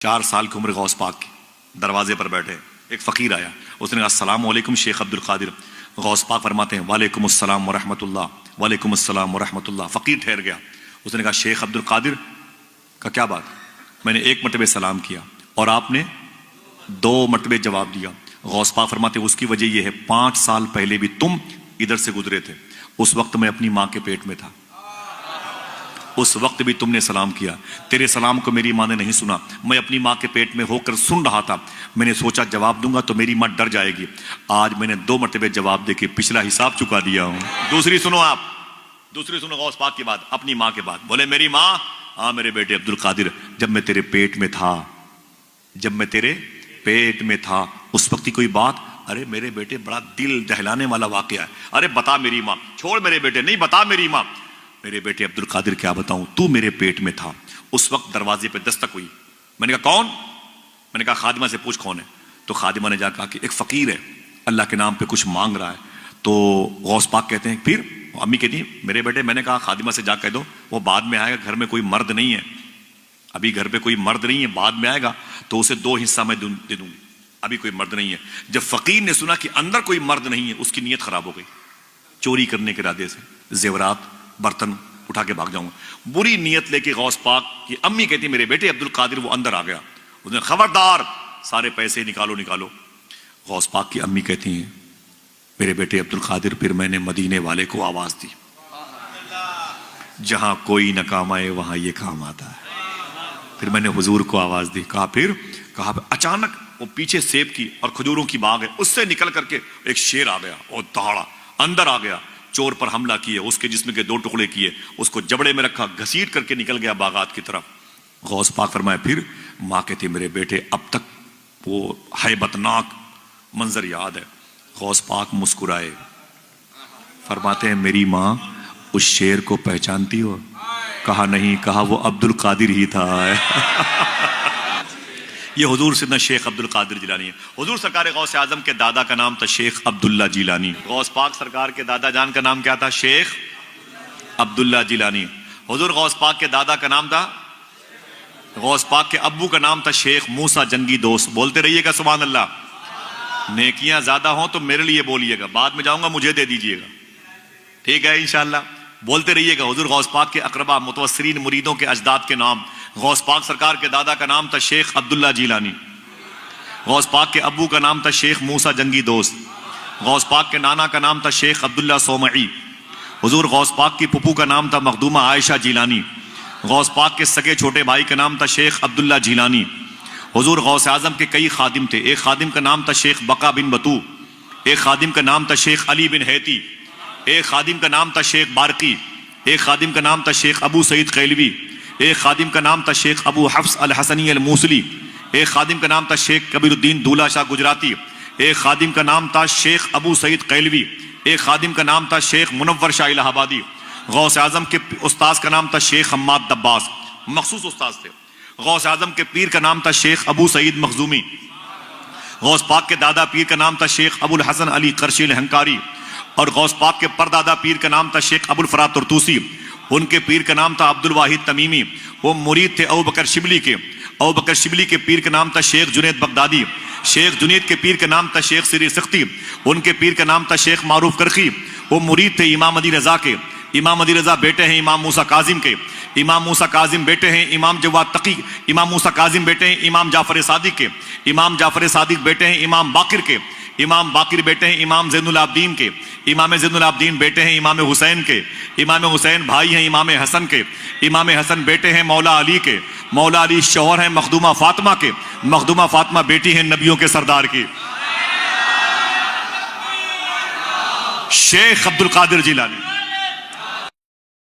4 سال کی عمر غوث پاک کی، دروازے پر بیٹھے، ایک فقیر آیا، اس نے کہا السلام علیکم شیخ عبد القادر۔ غوث پاک فرماتے ہیں وعلیکم السلام ورحمۃ اللہ، وعلیکم السلام ورحمۃ اللہ۔ فقیر ٹھہر گیا، اس نے کہا شیخ عبد القادر کا کیا بات؟ میں نے 1 مرتبہ سلام کیا اور آپ نے 2 مرتبہ جواب دیا۔ غوث پاک فرماتے ہیں اس کی وجہ یہ ہے 5 سال پہلے بھی تم ادھر سے گزرے تھے، اس وقت میں اپنی ماں کے پیٹ میں تھا، اس وقت بھی تم نے سلام کیا، تیرے سلام کو میری ماں نے نہیں سنا، میں اپنی ماں کے پیٹ میں ہو کر سن رہا تھا، میں نے سوچا جواب دوں گا تو میری ماں ڈر جائے گی، آج میں نے 2 مرتبہ جواب دے کے پچھلا حساب چکا دیا ہوں۔ دوسری سنو آپ، دوسری سنو غوث پاک کی بات، اپنی ماں کے بات۔ بولے میری ماں، ہاں میرے بیٹے عبد القادر، جب میں تیرے پیٹ میں تھا، جب میں تیرے پیٹ میں تھا اس وقت کی کوئی بات؟ ارے میرے بیٹے بڑا دل دہلانے والا واقعہ ہے، ارے بتا میری ماں، چھوڑ میرے بیٹے، نہیں بتا میری ماں۔ میرے بیٹے عبد القادر کیا بتاؤں، تو میرے پیٹ میں تھا، اس وقت دروازے پہ دستک ہوئی، میں نے کہا کون؟ میں نے کہا خادمہ سے پوچھ کون ہے، تو خادمہ نے جا کہا کہ ایک فقیر ہے، اللہ کے نام پہ کچھ مانگ رہا ہے۔ تو غوث پاک کہتے ہیں پھر؟ امی کہتی ہیں میرے بیٹے، میں نے کہا خادمہ سے جا کہہ دو وہ بعد میں آئے گا، گھر میں کوئی مرد نہیں ہے، ابھی گھر پہ کوئی مرد نہیں ہے، بعد میں آئے گا تو اسے 2 حصہ میں دے دوں گی، ابھی کوئی مرد نہیں ہے۔ جب فقیر نے سنا کہ اندر کوئی مرد نہیں ہے، اس کی نیت خراب ہو گئی، چوری کرنے کے ارادے سے زیورات برتن اٹھا کے بھاگ جاؤں گا، بری نیت لے کے غوث پاک کی امی کہتی میرے بیٹے عبد القادر وہ اندر آ گیا، اس نے خبردار سارے پیسے نکالو۔ غوث پاک کی امی کہتی ہیں میرے بیٹے عبد القادر، پھر میں نے مدینے والے کو آواز دی، جہاں کوئی نہ کام آئے وہاں یہ کام آتا ہے۔ پھر میں نے حضور کو آواز دی، کہا اچانک وہ پیچھے سیب کی اور کھجوروں کی باغ ہے، اس سے نکل کر کے ایک شیر آ گیا اور دہاڑا اندر آ گیا، چور پر حملہ کیے، اس کے جسم کے 2 ٹکڑے کیے، اس کو جبڑے میں رکھا، گھسیٹ کر کے نکل گیا باغات کی طرف۔ غوث پاک فرمایا پھر؟ ماں کہتی میرے بیٹے اب تک وہ ہیبتناک منظر یاد ہے۔ غوث پاک مسکرائے، فرماتے ہیں میری ماں اس شیر کو پہچانتی ہو؟ کہا نہیں، کہا وہ عبد القادر ہی تھا۔ یہ حضور سیدنا شیخ عبد القادر جیلانی ہے۔ حضور سرکار غوث اعظم کے دادا کا نام تھا شیخ عبداللہ جیلانی، غوث پاک سرکار کے دادا جان کا نام کیا تھا؟ شیخ عبداللہ جیلانی۔ حضور غوث پاک کے دادا کا نام تھا، غوث پاک کے ابو کا نام تھا شیخ موسیٰ جنگی دوست۔ بولتے رہیے گا سبحان اللہ، نیکیاں زیادہ ہوں تو میرے لیے بولیے گا، بعد میں جاؤں گا مجھے دے دیجیے گا، ٹھیک ہے انشاءاللہ؟ بولتے رہیے گا۔ حضور غوث پاک کے اقربا متوسرین مریدوں کے اجداد کے نام، غوث پاک سرکار کے دادا کا نام تھا شیخ عبداللہ جیلانی، غوث پاک کے ابو کا نام تھا شیخ موسیٰ جنگی دوست، غوث پاک کے نانا کا نام تھا شیخ عبداللہ صومعی، حضور غوث پاک کی پھپھو کا نام تھا مخدومہ عائشہ جیلانی، غوث پاک کے سگے چھوٹے بھائی کا نام تھا شیخ عبداللہ جیلانی۔ حضور غوث اعظم کے کئی خادم تھے، ایک خادم کا نام تھا شیخ بقا بن بطو، ایک خادم کا نام تھا شیخ علی بن حیتی، ایک خادم کا نام تھا شیخ بارقی، ایک خادم کا نام تھا شیخ ابو سعید قیلوی، ایک خادم کا نام تھا شیخ ابو حفص الحسنی الموصلی، ایک خادم کا نام تھا شیخ کبیر الدین دولہ شاہ گجراتی، ایک خادم کا نام تھا شیخ ابو سعید قیلوی، ایک خادم کا نام تھا شیخ منور شاہ الہ آبادی۔ غوث اعظم کے استاذ کا نام تھا شیخ حماد دباس، مخصوص استاذ تھے۔ غوث اعظم کے پیر کا نام تھا شیخ ابو سعید مخزومی، غوث پاک کے دادا پیر کا نام تھا شیخ ابو الحسن علی قرشی الہنکاری، اور غوث پاک کے پردادا پیر کا نام تھا شیخ ابو الفرات ترتوسی، ان کے پیر کا نام تھا عبد الواحد تمیمی، وہ مرید تھے ابو بکر شبلی کے، ابو بکر شبلی کے پیر کا نام تھا شیخ جنید بغدادی، شیخ جنید کے پیر کا نام تھا شیخ سری سختی، ان کے پیر کا نام تھا شیخ معروف کرخی، وہ مرید تھے امام علی رضا کے، امام علی رضا بیٹے ہیں امام موسیٰ کاظم کے، امام موسیٰ کاظم بیٹے ہیں امام جواد تقی، امام موسیٰ کاظم بیٹے ہیں امام جعفر صادق کے، امام جعفر صادق بیٹے ہیں امام باقر کے، امام باقر بیٹے ہیں امام زین العابدین کے، امام زین العابدین بیٹے ہیں امام حسین کے، امام حسین بھائی ہیں امام حسن کے، امام حسن بیٹے ہیں مولا علی کے، مولا علی شوہر ہیں مخدومہ فاطمہ کے، مخدومہ فاطمہ بیٹی ہیں نبیوں کے سردار کی۔ شیخ عبد القادر جیلانی۔